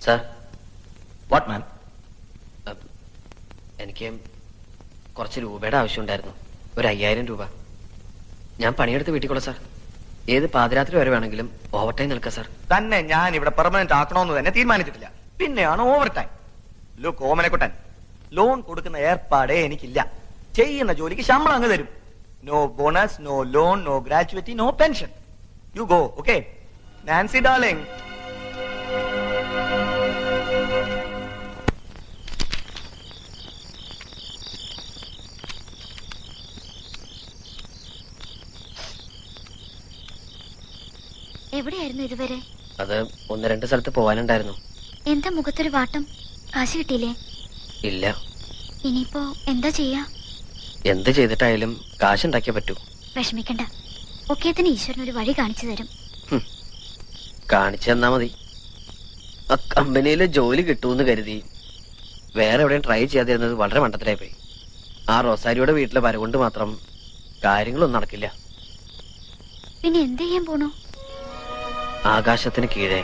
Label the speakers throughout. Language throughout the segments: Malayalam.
Speaker 1: സാർ.
Speaker 2: What man?
Speaker 1: എനിക്ക് കുറച്ച് രൂപയുടെ ആവശ്യമുണ്ടായിരുന്നു. ഒരു 5000 രൂപ. ഞാൻ പണിയെടുത്ത് വീട്ടിൽ സാർ. ഏത് പാതിരാത്രി വരെ വേണമെങ്കിലും ഓവർ ടൈം നിൽക്കാം സാർ.
Speaker 2: തന്നെ ഞാൻ ഇവിടെ പെർമനന്റ് ആക്കണമെന്ന് തന്നെ തീരുമാനിച്ചിട്ടില്ല. പിന്നെയാണ് overtime. Look Omanakuttan, loan കൊടുക്കുന്ന ഏർപ്പാടേ എനിക്കില്ല. ചെയ്യുന്ന ജോലിക്ക് ശമ്പളം അങ്ങ് തരും. No bonus, no loan, no gratuity, no pension. You go. Okay Nancy darling.
Speaker 3: എവിടെയായിരുന്നു ഇതുവരെ?
Speaker 1: അത് 1-2 സ്ഥലത്ത് പോവാനുണ്ടായിരുന്നു.
Speaker 3: എന്താ മുഖത്തൊരു വാട്ടം? കാശ് കിട്ടിയില്ലേ?
Speaker 1: ഇല്ല.
Speaker 3: ഇനിയിപ്പോ എന്താ ചെയ്യാ?
Speaker 1: എന്ത് ചെയ്തിട്ടായാലും കാശുണ്ടാക്കിയേ പറ്റൂ.
Speaker 3: വിഷമിക്കണ്ട, ഒക്കേത്തിന് ഈശ്വരൻ ഒരു വഴി കാണിച്ചു തരും.
Speaker 1: കാണിച്ചു തന്നാ മതി. ആ കമ്പനിയിൽ ജോലി കിട്ടുമെന്ന് കരുതി വേറെ എവിടെയും ട്രൈ ചെയ്യാതിരുന്നത് വളരെ മണ്ടത്തിലായി പോയി. ആ റോസാരിയുടെ വീട്ടിലെ വരവുകൊണ്ട് മാത്രം കാര്യങ്ങളൊന്നും നടക്കില്ല.
Speaker 3: പിന്നെ എന്ത് ചെയ്യാൻ പോണു?
Speaker 1: ആകാശത്തിന് കീഴെ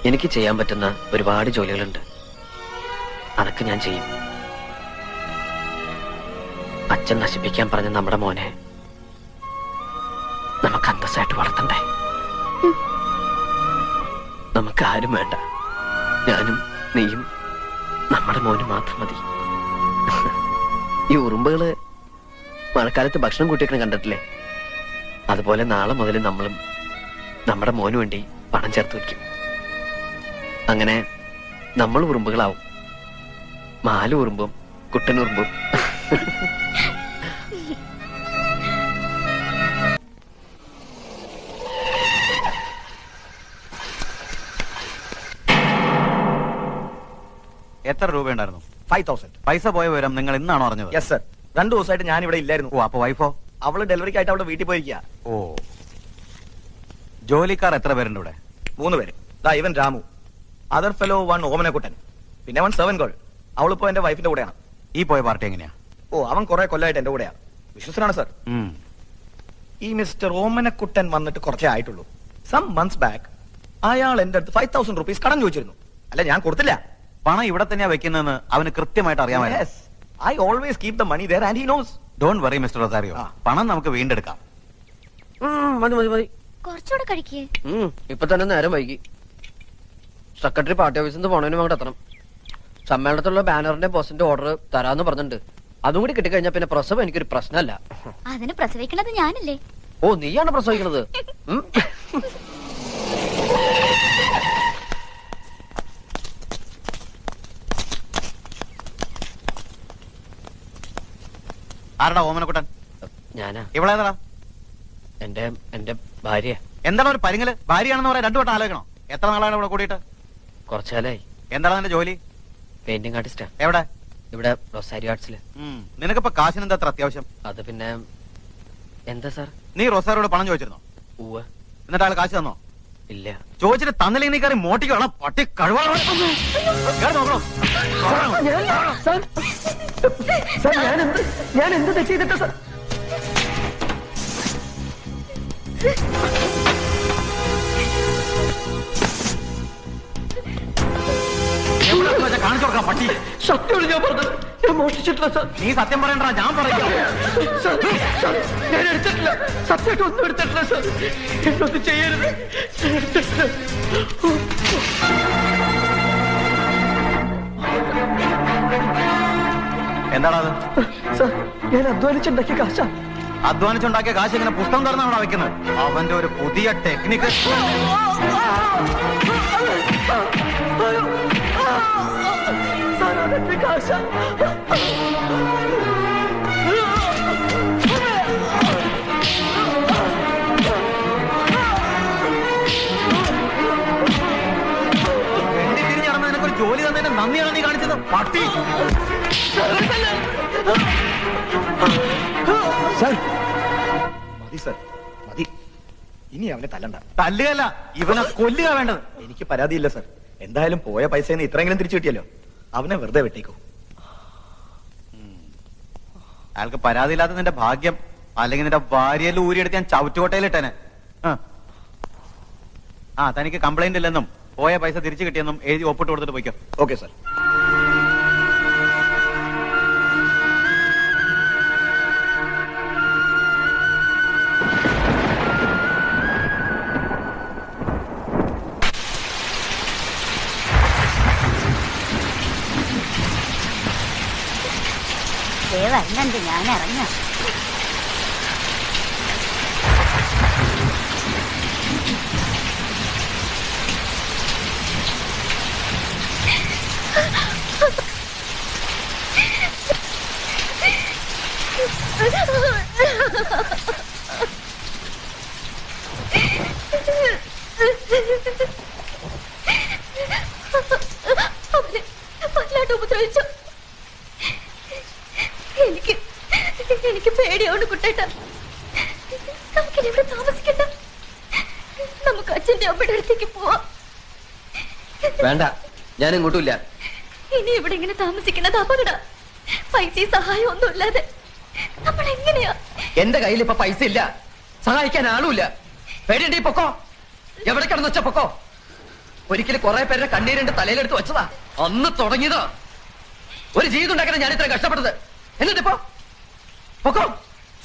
Speaker 1: എനിക്ക് ചെയ്യാൻ പറ്റുന്ന ഒരുപാട് ജോലികളുണ്ട്. അതൊക്കെ ഞാൻ ചെയ്യും. അച്ഛൻ നശിപ്പിക്കാൻ പറഞ്ഞ നമ്മുടെ മോനെ നമുക്ക് അന്തസ്സായിട്ട് വളർത്തണ്ടേ? നമുക്ക് ആരും വേണ്ട. ഞാനും നീയും നമ്മുടെ മോനും മാത്രം മതി. ഈ ഉറുമ്പുകള് മഴക്കാലത്ത് ഭക്ഷണം കൂട്ടിയൊക്കെ കണ്ടിട്ടില്ലേ? അതുപോലെ നാളെ മുതൽ നമ്മളും നമ്മുടെ മോന് വേണ്ടി പണം ചേർത്ത് വയ്ക്കും. അങ്ങനെ നമ്മൾ ഉറുമ്പുകളാവും. മാലു ഉറുമ്പും കുട്ടനുറുമ്പും.
Speaker 4: എത്ര രൂപയുണ്ടായിരുന്നു?
Speaker 2: 5000.
Speaker 4: പൈസ പോയ വിവരം നിങ്ങൾ ഇന്നാണോ അറിഞ്ഞത്?
Speaker 2: Yes sir. 2 ദിവസമായിട്ട് ഞാൻ ഇവിടെ ഇല്ലായിരുന്നു.
Speaker 4: ഓ, അപ്പൊ വൈഫോ?
Speaker 2: അവള് ഡെലിവറിക്കായിട്ട് അവളുടെ വീട്ടിൽ പോയിരിക്കുക.
Speaker 4: ഓ, ജോലിക്കാർ എത്ര പേരുണ്ട് ഇവിടെ?
Speaker 2: 3 പേര്. ദാ ഇവൻ രാമു, അതർ ഫെലോ 1 ഓമനക്കുട്ടൻ, പിന്നെ 1 സെവൻ ഗേൾ. അവളിപ്പോ എന്റെ വൈഫിന്റെ കൂടെയാണ്.
Speaker 4: ഈ പോയ പാർട്ടി എങ്ങനെയാ?
Speaker 2: ഓ, അവൻ കുറെ കൊല്ലമായിട്ട് എന്റെ കൂടെയാണ്. വിശ്വസനാണ് സർ. ഈ മിസ്റ്റർ ഓമനക്കുട്ടൻ വന്നിട്ട് കുറച്ചേ ആയിട്ടുള്ളൂ. സം മന്ത്സ് ബാക്ക് അയാൾ എന്റെ അടുത്ത് 5000 റുപ്പീസ് കടം ചോദിച്ചിരുന്നു. അല്ല, ഞാൻ കൊടുത്തില്ല.
Speaker 4: പണം ഇവിടെ തന്നെയാ വെക്കുന്നതെന്ന് അവന് കൃത്യമായിട്ട് അറിയാമായിരുന്നു.
Speaker 2: I always keep the money there and he knows.
Speaker 4: Don't worry mister Rosario, പണം നമുക്ക് വീണ്ടെടുക്കാം.
Speaker 1: മതി മതി മതി.
Speaker 3: കുറച്ചുകൂടെ കഴിക്കേ.
Speaker 1: ഇപ്പൊ തന്നെ നേരം വൈകി. സെക്രട്ടറി പാർട്ടി ഓഫീസിൽ നിന്ന് പോണതിനും അങ്ങോട്ട് എത്തണം. സമ്മേളനത്തിലുള്ള ബാനറിന്റെ പോസ്റ്റിന്റെ ഓർഡർ തരാന്ന് പറഞ്ഞിട്ടുണ്ട്. അതും കൂടി കിട്ടിക്കഴിഞ്ഞാൽ പിന്നെ പ്രസവം എനിക്കൊരു പ്രശ്നമല്ല.
Speaker 3: അതിന് പ്രസവിക്കണത് ഞാനല്ലേ?
Speaker 1: ഓ, നീയാണ് പ്രസവിക്കണത്.
Speaker 4: ആരടാ ഓമനക്കുട്ടൻ?
Speaker 1: ഞാനാ.
Speaker 4: ഇവളേതാ?
Speaker 1: എന്റെ ഭാര്യ.
Speaker 4: എന്താണ് ഒരു പരിങ്ങല്? ഭാര്യയാണെന്ന് പറയാൻ 2 വട്ടം ആലോചിക്കണം. എത്ര നാളാണ് ഇവിടെ കൂടിയിട്ട്?
Speaker 1: കുറച്ചാലായി.
Speaker 4: എന്താണ് നിന്റെ ജോലി?
Speaker 1: പെയിന്റിംഗ് ആർട്ടിസ്റ്റാ.
Speaker 4: എവിടെ?
Speaker 1: ഇവിടെ റൊസാരി ആർട്സില്.
Speaker 4: നിനക്കിപ്പോ കാശിന് എന്താ അത്ര അത്യാവശ്യം?
Speaker 1: അത് പിന്നെ എന്താ സാർ?
Speaker 4: നീ റൊസാരിയോട് പണം ചോദിച്ചിരുന്നോ?
Speaker 1: ഉവ്വ്.
Speaker 4: എന്നിട്ട് ആൾ കാശ് തന്നോ?
Speaker 1: ഇല്ല.
Speaker 4: ചോദിച്ചിട്ട് തന്നില്ലെങ്കിൽ നീ കയറി മോട്ടിക്ക് വേണം. പട്ടി കഴിവാണോ?
Speaker 1: ഞാൻ എന്ത് തെറ്റ് ചെയ്തിട്ടാ സാർ?
Speaker 4: കാണിച്ചു കൊടുക്കാം പട്ടി.
Speaker 1: സത്യമാണ് ഞാൻ പറഞ്ഞത്. ഞാൻ മോഷ്ടിച്ചിട്ടില്ല സാർ.
Speaker 4: നീ സത്യം പറയണ്ട, ഞാൻ പറയാം.
Speaker 1: ഞാൻ എടുത്തിട്ടില്ല. സത്യമായിട്ട് ഒന്നും എടുത്തിട്ടില്ല സാർ. എന്നൊന്നും ചെയ്യരുത്. എടുത്തിട്ടില്ല.
Speaker 4: എന്താണത്?
Speaker 1: സാർ, ഞാൻ അധ്വാനിച്ചുണ്ടാക്കിയ കാശാ.
Speaker 4: അധ്വാനിച്ചുണ്ടാക്കിയ കാശ് ഇങ്ങനെ പുസ്തകം തുറന്നാണോ വെക്കുന്നത്? അവന്റെ ഒരു പുതിയ ടെക്നിക്ക്.
Speaker 1: കാശാ.
Speaker 4: തിരിഞ്ഞ് നടന്ന് നിനക്കൊരു ജോലി തന്നതിന്റെ നന്ദിയാണ് നീ കാണിച്ചത്, പട്ടി.
Speaker 2: മതി സർ, മതി. ഇനി അവനെ തല്ലണ്ട.
Speaker 4: തല്ലുകയല്ല, ഇവനെ കൊല്ലുക വേണ്ടത്.
Speaker 2: എനിക്ക് പരാതിയില്ല സർ. എന്തായാലും പോയ പൈസന്ന് ഇത്രയെങ്കിലും തിരിച്ചു കിട്ടിയല്ലോ. അവനെ വെറുതെ വെട്ടിക്കോ.
Speaker 4: അയാൾക്ക് പരാതിയില്ലാത്ത നിന്റെ ഭാഗ്യം. അല്ലെങ്കിൽ നിന്റെ ഭാര്യയിൽ ഊരിയെടുത്ത് ഞാൻ ചവിറ്റുകോട്ടയിലിട്ടേനെ. തനിക്ക് കംപ്ലൈന്റ് ഇല്ലെന്നും പോയ പൈസ തിരിച്ചു കിട്ടിയെന്നും എഴുതി ഒപ്പിട്ട് കൊടുത്തിട്ട് പോയിക്കോ.
Speaker 2: Okay sir.
Speaker 3: വരുന്നുണ്ട്, ഞാൻ ഇറങ്ങാം.
Speaker 5: വല്ലാണ്ട് ഉപദ്രവിച്ചു. എനിക്ക് പേടിയോണ്ട് കുട്ടേട്ട. നമുക്കിനി ഇവിടെ താമസിക്കണ്ട. നമുക്ക് അച്ഛന്റെ അമ്മയുടെ അടുത്തേക്ക് പോവാം.
Speaker 1: വേണ്ട, ഞാൻ ഇങ്ങോട്ടുമില്ല.
Speaker 5: ഇനി ഇവിടെ ഇങ്ങനെ താമസിക്കുന്നത് അപകട. പൈസയും സഹായം ഒന്നും ഇല്ലാതെ നമ്മൾ എങ്ങനെയാ?
Speaker 1: എന്റെ കയ്യിൽ ഇപ്പൊ പൈസ ഇല്ല, സഹായിക്കാൻ ആളുമില്ല. പേടിയുണ്ട്, പൊക്കോ. എവിടെ കിടന്ന് വെച്ച പൊക്കോ. ഒരിക്കലും കുറെ പേരുടെ കണ്ണീരിന്റെ തലയിലെടുത്ത് വെച്ചതാ, അന്ന് തുടങ്ങിയതാ. ഒരു ജീവിതം ഉണ്ടാക്കാൻ ഞാൻ ഇത്ര കഷ്ടപ്പെട്ടത്. എന്നിട്ടിപ്പോ പൊക്കോ.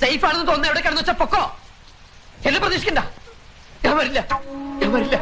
Speaker 1: സേഫ് ആണെന്ന് തോന്നുന്ന എവിടെ കിടന്ന് വെച്ച പൊക്കോ. എന്നെ പ്രതീക്ഷിക്കണ്ട. ഞാൻ വരില്ല, ഞാൻ വരില്ല.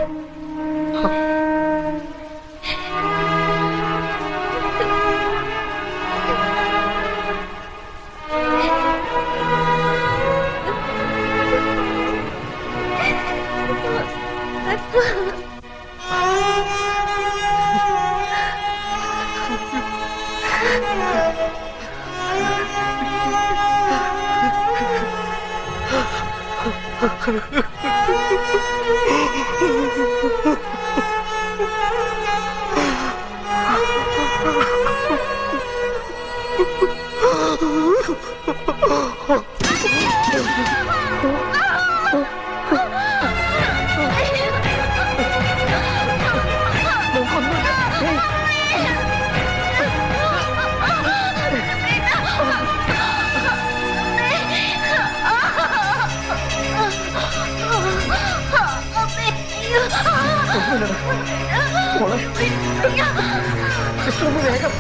Speaker 1: വേഗം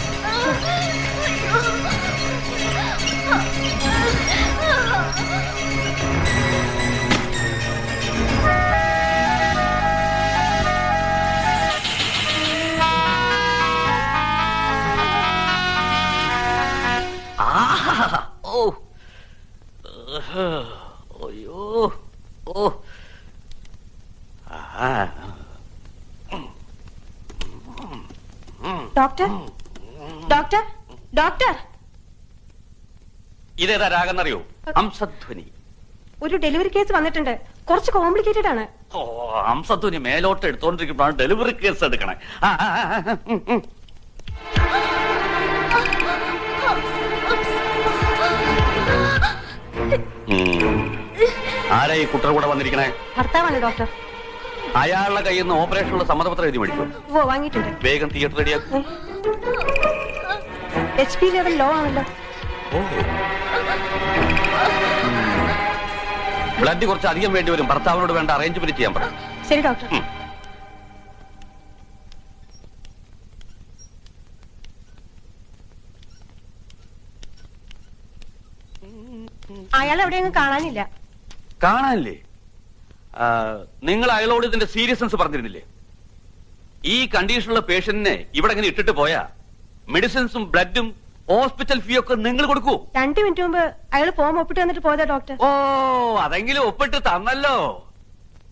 Speaker 5: ഡോക്ടർ, ഡോക്ടർ, ഡോക്ടർ.
Speaker 6: ഇതേതാ രാഗെന്നറിയോ? ഹംസധ്വനി.
Speaker 5: ഒരു ഡെലിവറി കേസ് വന്നിട്ടുണ്ട്. കുറച്ച് കോംപ്ലിക്കേറ്റഡ് ആണ്.
Speaker 6: ഓ, ഹംസധ്വനി മേലോട്ട് എടുത്തോണ്ടിരിക്കുമ്പോഴാണ് ഡെലിവറി കേസ് എടുക്കണേ. ആരാ ഈ കുട്ടർ കൂടെ വന്നിരിക്കണേ?
Speaker 5: ഭർത്താവാണ് ഡോക്ടർ.
Speaker 6: അയാളുടെ കയ്യിൽ നിന്ന് ഓപ്പറേഷനുള്ള സമ്മതപത്രം എഴുതി മേടിക്കും.
Speaker 5: ഓ, വാങ്ങിയിട്ടുണ്ട്.
Speaker 6: വേഗം തിയേറ്റർ റെഡിയാക്കും.
Speaker 5: HP ലെവൽ ലോ ആണല്ലോ.
Speaker 6: ബ്ലഡ് കുറച്ച് അധികം വേണ്ടി വരും. ഭർത്താവിനോട് വേണ്ട അറേഞ്ച്മെന്റ് ചെയ്യാൻ പറ.
Speaker 5: ശരി ഡോക്ടർ. അയാൾ എവിടെയൊന്നും കാണാനില്ല.
Speaker 6: കാണാനില്ലേ? നിങ്ങൾ അയാളോട് ഇതിന്റെ സീരിയസ്നെസ് പറഞ്ഞിരുന്നില്ലേ? ഈ കണ്ടീഷനുള്ള പേഷ്യന്റിനെ ഇവിടെ ഇങ്ങനെ ഇട്ടിട്ട് പോയാ മെഡിസിൻസും ബ്ലഡും ഹോസ്പിറ്റൽ ഫീ ഒക്കെ നിങ്ങൾ കൊടുക്കൂ.
Speaker 5: 2 മിനിറ്റ് മുമ്പ് അയാൾ ഫോം ഒപ്പിട്ട് വന്നിട്ട് പോയതാ ഡോക്ടർ.
Speaker 6: ഓ, അതെങ്കിലും ഒപ്പിട്ട് തന്നല്ലോ.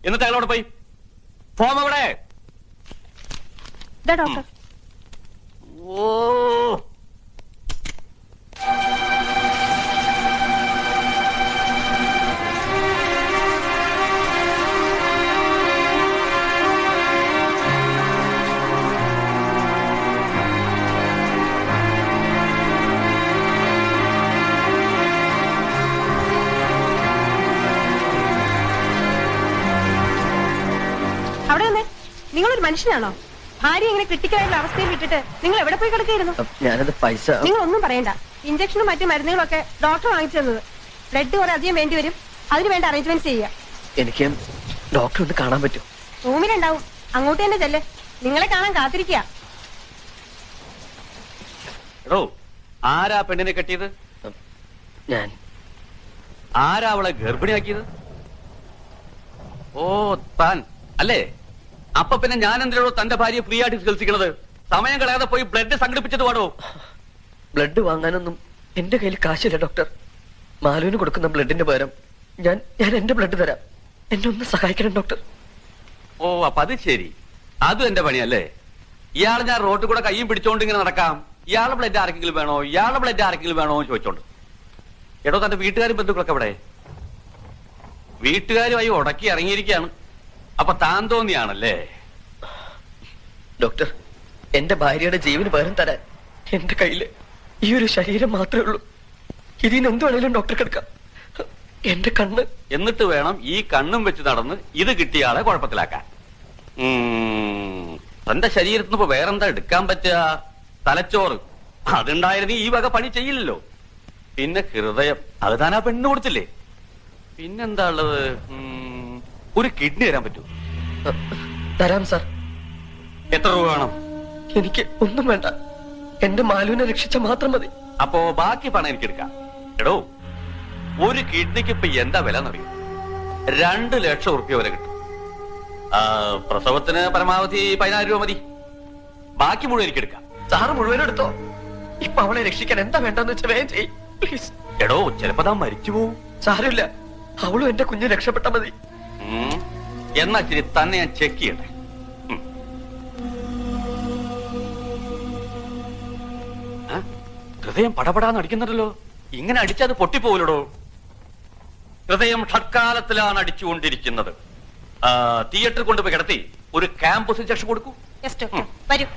Speaker 6: എന്നിട്ട് അയാളോട് പോയി ഫോം എവിടെ?
Speaker 5: ഇതാ ഡോക്ടർ.
Speaker 6: ഓ,
Speaker 5: അവിടെ വന്നേ. നിങ്ങളൊരു മനുഷ്യനാണോ? ഭാര്യ ഇങ്ങനെ ക്രിട്ടിക്കലായിട്ടുള്ള അവസ്ഥയിൽ വിട്ടിട്ട് നിങ്ങൾ എവിടെ പോയി കിടക്കായിരുന്നു?
Speaker 1: ഞാനത് പൈസ.
Speaker 5: നിങ്ങൾ ഒന്നും പറയണ്ട. ഇഞ്ചക്ഷനും മറ്റു മരുന്നുകളൊക്കെ ഡോക്ടർ വാങ്ങിച്ചു തന്നത്. ബ്ലഡ് കുറെ അധികം വേണ്ടി വരും. അതിന് വേണ്ട അറേഞ്ച്മെന്റ് ചെയ്യുക.
Speaker 1: എനിക്ക് ഡോക്ടറെ ഒന്ന് കാണാൻ പറ്റും?
Speaker 5: റൂമിലുണ്ടാവും. അങ്ങോട്ട് തന്നെ ചെല്ലേ. നിങ്ങളെ കാണാൻ കാത്തിരിക്കുക.
Speaker 6: എടോ, ആരാ പെണ്ണിനെ കെട്ടിയത്?
Speaker 1: ഞാൻ.
Speaker 6: ആരാ അവളെ ഗർഭിണിയാക്കിയത്? ഓ, താൻ അല്ലേ? അപ്പൊ പിന്നെ ഞാൻ എന്തിനോ തന്റെ ഭാര്യയെ ഫ്രീ ആയിട്ട് ചികിത്സിക്കണത്? സമയം കളയാതെ പോയി ബ്ലഡ് സംഘടിപ്പിച്ചത് വേണോ?
Speaker 1: ബ്ലഡ് വാങ്ങാനൊന്നും എന്റെ കയ്യിൽ കാശില്ല ഡോക്ടർ. മാലുവിന് കൊടുക്കുന്ന ബ്ലഡിന്റെ പകരം ഞാൻ എന്റെ ബ്ലഡ് തരാം. എന്നെ ഒന്ന് സഹായിക്കണം ഡോക്ടർ.
Speaker 6: ഓ, അപ്പൊ അത് ശരി. അതും എന്റെ പണിയല്ലേ? ഇയാൾ ഞാൻ റോട്ടിൽ കൂടെ കയ്യും പിടിച്ചോണ്ട് ഇങ്ങനെ നടക്കാം. ഇയാളുടെ ബ്ലഡ് ആർക്കെങ്കിലും വേണോ, ഇയാളുടെ ബ്ലഡ് ആർക്കെങ്കിലും വേണോ എന്ന് ചോദിച്ചോണ്ട്. എടോ, തന്റെ വീട്ടുകാരും ബന്ധുക്കളൊക്കെ എവിടെ? വീട്ടുകാരുമായി ഉടക്കി ഇറങ്ങിയിരിക്കുകയാണ്. അപ്പൊ താൻ തോന്നിയാണല്ലേ?
Speaker 1: ഡോക്ടർ, എന്റെ ഭാര്യയുടെ ജീവന് പകരം തരാൻ എന്റെ കയ്യില് ഈ ഒരു ശരീരം മാത്രമേ ഉള്ളൂ. ഇതിന് എന്ത് വേണേലും ഡോക്ടർ എടുക്കാം. എന്റെ കണ്ണ്.
Speaker 6: എന്നിട്ട് വേണം ഈ കണ്ണും വെച്ച് നടന്ന് ഇത് കിട്ടിയാളെ കുഴപ്പത്തിലാക്കാൻ. തന്റെ ശരീരത്തിന് ഇപ്പൊ വേറെന്താ എടുക്കാൻ പറ്റുക? തലച്ചോറ്. അതുണ്ടായിരുന്നു ഈ വക പണി ചെയ്യില്ലല്ലോ. പിന്നെ ഹൃദയം, അത് താൻ ആ പെണ്ണ് കൊടുത്തില്ലേ? പിന്നെന്താ ഉള്ളത്? ഒരു കിഡ്നി തരാൻ പറ്റൂ?
Speaker 1: തരാം സാർ.
Speaker 6: എത്ര രൂപ വേണം?
Speaker 1: എനിക്ക് ഒന്നും വേണ്ട. എന്റെ മാലുവിനെ രക്ഷിച്ച മാത്രം മതി.
Speaker 6: അപ്പോ ബാക്കി പണം എനിക്ക് എടുക്കാം. എടോ, ഒരു കിഡ്നിക്ക് ഇപ്പൊ എന്താ വില എന്നറിയോ? 2 ലക്ഷം ഉറുപ്പ്യ വരെ കിട്ടും. പ്രസവത്തിന് പരമാവധി 10,000 രൂപ മതി. ബാക്കി മുഴുവൻ എനിക്ക് എടുക്കാം.
Speaker 1: സാറ് മുഴുവനും എടുത്തോ. ഇപ്പൊ അവളെ രക്ഷിക്കാൻ എന്താ വേണ്ടെന്ന് വെച്ചാൽ വേഗം ചെയ്യ് പ്ലീസ്.
Speaker 6: എടോ, ചിലപ്പോ താൻ മരിച്ചു പോവും.
Speaker 1: സാരമില്ല, അവളും എന്റെ കുഞ്ഞു രക്ഷപ്പെട്ട മതി.
Speaker 6: എന്നാ ശരി, തന്നെ ഞാൻ ചെക്ക് ചെയ്യട്ടെ. ഹൃദയം പടപടാന്ന് അടിക്കുന്നുണ്ടല്ലോ. ഇങ്ങനെ അടിച്ചത് പൊട്ടിപ്പോവില്ലടോ. ഹൃദയം ഷഡ്കാലത്തിലാണ് അടിച്ചുകൊണ്ടിരിക്കുന്നത്. തിയേറ്ററിൽ കൊണ്ടുപോയി കിടത്തി ഒരു ക്യാമ്പസ് ഇഞ്ചക്ഷൻ കൊടുക്കൂ.
Speaker 5: വരൂ.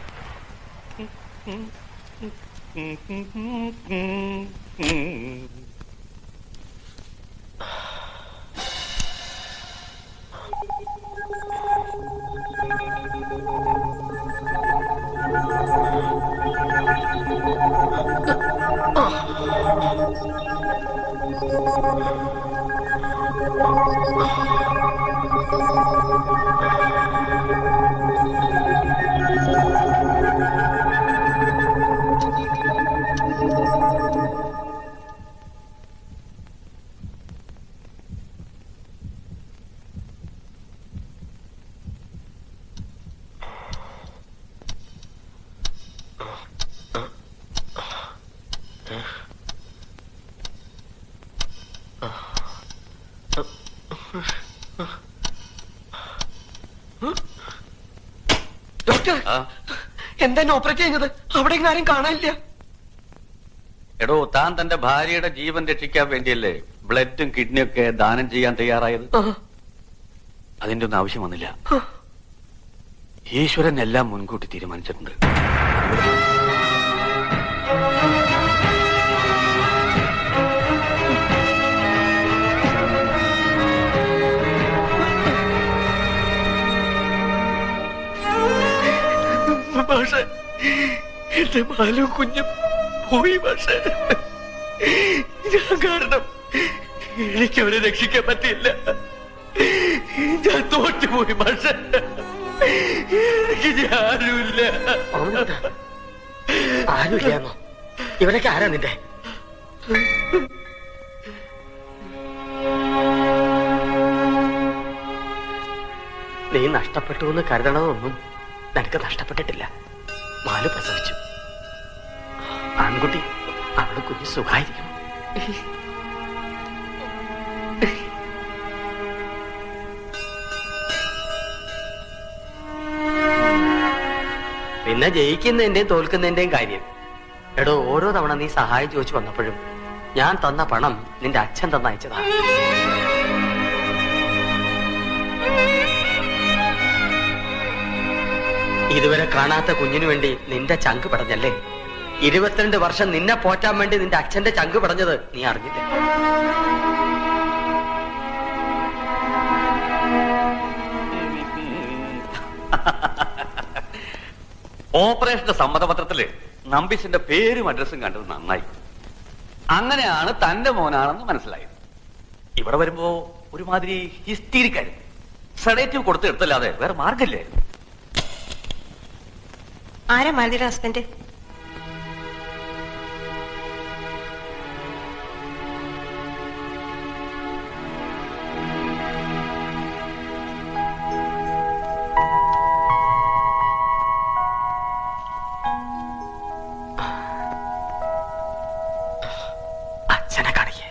Speaker 1: ഡോക്ടർ, എന്താ ഓപ്പറേറ്റ് ചെയ്യുന്നത്? അവിടെ ആരും കാണാനില്ല.
Speaker 6: എടോ, താൻ തന്റെ ഭാര്യയുടെ ജീവൻ രക്ഷിക്കാൻ വേണ്ടിയല്ലേ ബ്ലഡും കിഡ്നിയും ഒക്കെ ദാനം ചെയ്യാൻ തയ്യാറായത്? അതിന്റെ ഒന്നും ആവശ്യം വന്നില്ല. ഈശ്വരൻ എല്ലാം മുൻകൂട്ടി തീരുമാനിച്ചിട്ടുണ്ട്.
Speaker 1: പക്ഷേ എന്റെ മാലും കുഞ്ഞും പോയി. പക്ഷേ ഞാൻ കാരണം എനിക്ക് അവരെ രക്ഷിക്കാൻ പറ്റില്ല. ഞാൻ തോറ്റുപോയി. പക്ഷേ എനിക്ക് ആരുമില്ല. ആരുമില്ലാന്നോ? ഇവരൊക്കെ ആരാ നിന്റെ? നീ നഷ്ടപ്പെട്ടു എന്ന് കരുതണമെന്നൊന്നും നിനക്ക് നഷ്ടപ്പെട്ടിട്ടില്ല. മാലു പ്രസവിച്ചു. ആൺകുട്ടി. അവള് കുഞ്ഞ് സുഖായിരിക്കും. പിന്നെ ജയിക്കുന്നതിന്റെയും തോൽക്കുന്നതിന്റെയും കാര്യം. എടോ, ഓരോ തവണ നീ സഹായം ചോദിച്ചു വന്നപ്പോഴും ഞാൻ തന്ന പണം നിന്റെ അച്ഛൻ തന്നയച്ചതാ. ഇതുവരെ കാണാത്ത കുഞ്ഞിനു വേണ്ടി നിന്റെ ചങ്ക് പടഞ്ഞല്ലേ? 22 വർഷം നിന്നെ പോറ്റാൻ വേണ്ടി നിന്റെ അച്ഛന്റെ ചങ്ക് പടഞ്ഞത് നീ അറിഞ്ഞില്ല.
Speaker 6: ഓപ്പറേഷന്റെ സമ്മതപത്രത്തില് നമ്പീശന്റെ പേരും അഡ്രസ്സും കണ്ടത് നന്നായി. അങ്ങനെയാണ് തന്റെ മോനാണെന്ന് മനസ്സിലായത്. ഇവിടെ വരുമ്പോ ഒരുമാതിരി ഹിസ്റ്റീരിക്കായിരുന്നു. സെഡേറ്റീവ് കൊടുത്ത് എടുത്തല്ലാതെ വേറെ മാർഗമില്ലായിരുന്നു.
Speaker 5: ആരാ മാലതിയുടെ ഹസ്ബൻഡ്?
Speaker 2: അച്ഛനെ കാണിക്കേ.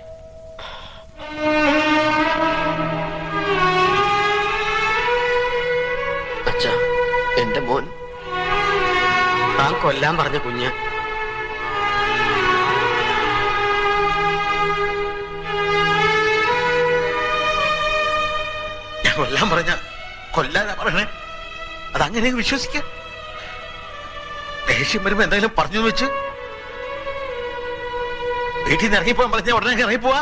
Speaker 1: അച്ഛാ, എന്റെ മോൻ
Speaker 2: താൻ കൊല്ലാൻ പറഞ്ഞ കുഞ്ഞ്
Speaker 7: ഞാൻ കൊല്ലാൻ പറഞ്ഞ കൊല്ലാനാ പറയണേ? അതങ്ങനെ വിശ്വസിക്ക? ദേഷ്യം വരുമ്പോ എന്തെങ്കിലും പറഞ്ഞു വെച്ച് വീട്ടിൽ നിന്ന് ഇറങ്ങിപ്പോവാൻ പറഞ്ഞ ഉടനെ ഇറങ്ങിപ്പോവാ?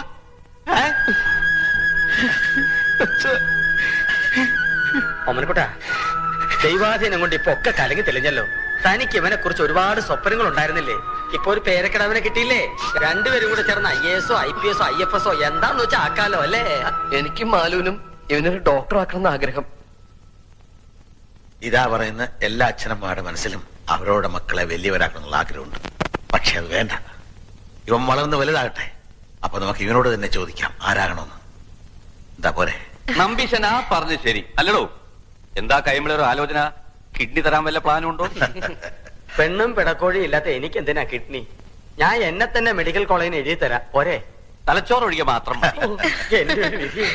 Speaker 2: ഒമനക്കുട്ടാ, ദൈവാധീനം കൊണ്ട് ഇപ്പൊ ഒക്കെ കലങ്ങി തെളിഞ്ഞല്ലോ. തനിക്ക് ഇവനെ കുറിച്ച് ഒരുപാട് സ്വപ്നങ്ങൾ ഉണ്ടായിരുന്നില്ലേ? ഇപ്പൊ ഒരു പേരക്കിടവനെ കിട്ടിയില്ലേ? രണ്ടുപേരും കൂടെ ചേർന്ന് IAS IPS IFS എന്താന്ന് വെച്ചാൽ ആക്കാലോ അല്ലേ?
Speaker 1: എനിക്കും മാലുവിനും ഇവനൊരു ഡോക്ടർ ആക്കണം ആഗ്രഹം.
Speaker 7: ഇതാ പറയുന്ന എല്ലാ അച്ഛനമ്മമാരുടെ മനസ്സിലും അവരോടെ മക്കളെ വലിയവരാക്കണമെന്നുള്ള ആഗ്രഹമുണ്ട്. പക്ഷെ അത് വേണ്ട. ഇവൻ വളർന്ന് വലുതാകട്ടെ. അപ്പൊ നമുക്ക് ഇവനോട് തന്നെ ചോദിക്കാം ആരാകണമെന്ന്. എന്താ പോരെ?
Speaker 6: നമ്പീശനാ പറഞ്ഞു ശരി അല്ലടോ. എന്താ കൈമിളൊരു ആലോചന? കിഡ്നി തരാൻ വല്ല പ്ലാനും ഉണ്ടോ?
Speaker 2: പെണ്ണും പിടക്കോഴിയും ഇല്ലാത്ത എനിക്ക് എന്തിനാ കിഡ്നി? ഞാൻ എന്നെ തന്നെ മെഡിക്കൽ കോളേജിന് എഴുതി തരാം പോരെ?
Speaker 6: തലച്ചോറ് ഒഴികെ മാത്രം മതി.
Speaker 2: എന്റെ ഒരു വിധി.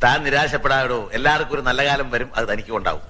Speaker 7: താൻ നിരാശപ്പെടാടോ. എല്ലാവർക്കും ഒരു നല്ല കാലം വരും. അത് തനിക്കും ഉണ്ടാവും.